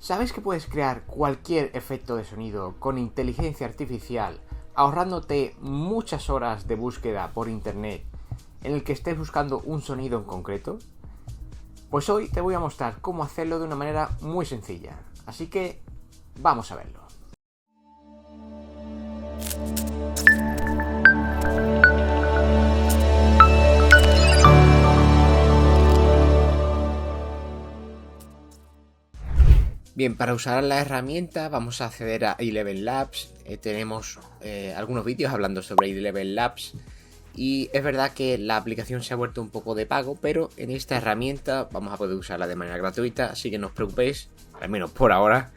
¿Sabes que puedes crear cualquier efecto de sonido con inteligencia artificial, ahorrándote muchas horas de búsqueda por internet en el que estés buscando un sonido en concreto? Pues hoy te voy a mostrar cómo hacerlo de una manera muy sencilla, así que vamos a verlo. Bien, para usar la herramienta vamos a acceder a Eleven Labs. Tenemos algunos vídeos hablando sobre Eleven Labs y es verdad que la aplicación se ha vuelto un poco de pago, pero en esta herramienta vamos a poder usarla de manera gratuita, así que no os preocupéis, al menos por ahora.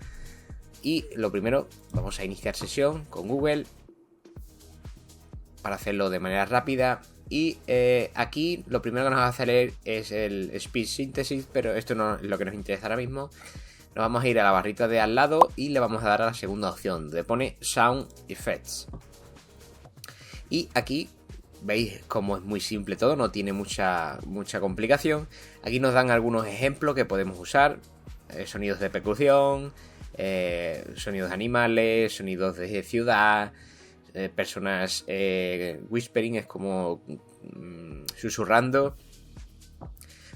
Y lo primero, vamos a iniciar sesión con Google para hacerlo de manera rápida. Y aquí lo primero que nos va a hacer es el Speech Synthesis, pero esto no es lo que nos interesa ahora mismo. Nos vamos a ir a la barrita de al lado y le vamos a dar a la segunda opción, donde pone Sound Effects. Y aquí veis cómo es muy simple todo, no tiene mucha complicación. Aquí nos dan algunos ejemplos que podemos usar. Sonidos de percusión, sonidos de animales, sonidos de ciudad, personas whispering, es como susurrando.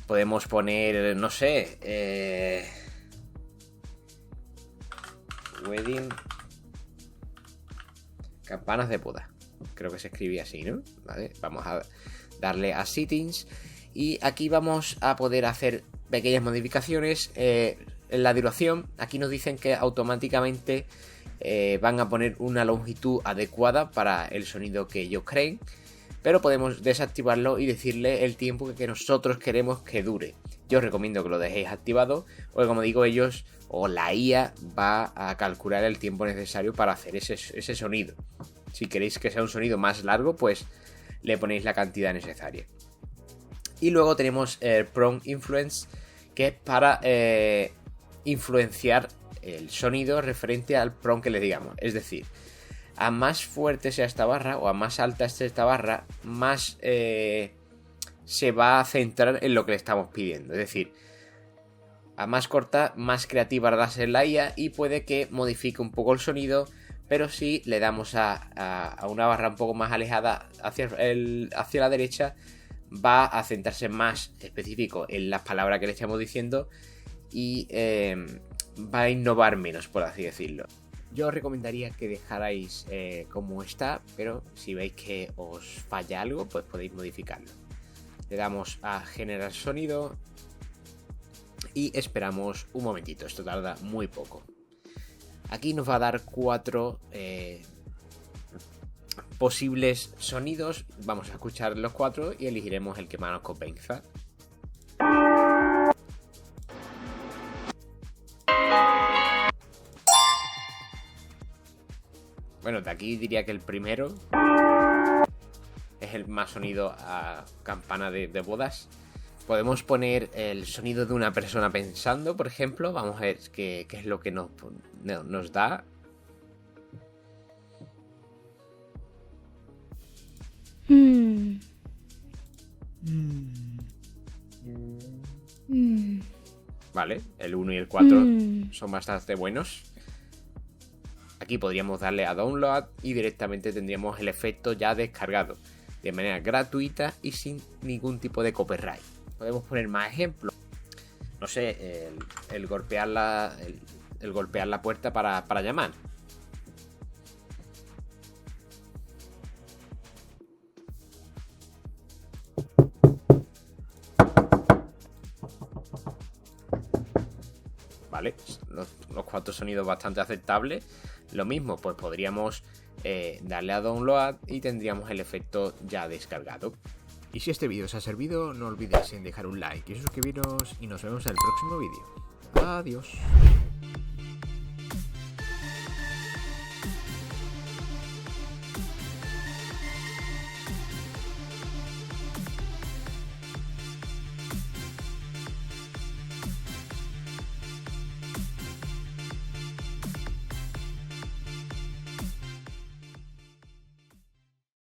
Podemos poner, no sé, wedding, campanas de boda, creo que se escribía así, ¿no? Vale, vamos a darle a settings y aquí vamos a poder hacer pequeñas modificaciones en la duración. Aquí nos dicen que automáticamente van a poner una longitud adecuada para el sonido que ellos creen, pero podemos desactivarlo y decirle el tiempo que nosotros queremos que dure. Yo os recomiendo que lo dejéis activado, porque como digo, ellos o la IA va a calcular el tiempo necesario para hacer ese sonido. Si queréis que sea un sonido más largo, pues le ponéis la cantidad necesaria. Y luego tenemos el Prompt Influence, que es para influenciar el sonido referente al prompt que le digamos. Es decir, a más fuerte sea esta barra o a más alta esté esta barra, más se va a centrar en lo que le estamos pidiendo. Es decir, a más corta, más creativa va a ser la IA y puede que modifique un poco el sonido, pero si le damos a una barra un poco más alejada hacia la derecha, va a centrarse más específico en las palabras que le estamos diciendo y va a innovar menos, por así decirlo. Yo os recomendaría que dejarais como está, pero si veis que os falla algo, pues podéis modificarlo. Le damos a generar sonido y esperamos un momentito, esto tarda muy poco. Aquí nos va a dar 4 posibles sonidos, vamos a escuchar los 4 y elegiremos el que más nos convenza. Bueno, de aquí diría que el primero es el más sonido a campana de bodas. Podemos poner el sonido de una persona pensando, por ejemplo. Vamos a ver qué es lo que nos da. Vale, el 1 y el 4 son bastante buenos. Aquí podríamos darle a download y directamente tendríamos el efecto ya descargado de manera gratuita y sin ningún tipo de copyright. Podemos poner más ejemplos. No sé, el golpear la puerta para llamar. Vale, los 4 sonidos bastante aceptables. Lo mismo, pues podríamos darle a download y tendríamos el efecto ya descargado. Y si este vídeo os ha servido, no olvidéis en dejar un like y suscribiros y nos vemos en el próximo vídeo. Adiós.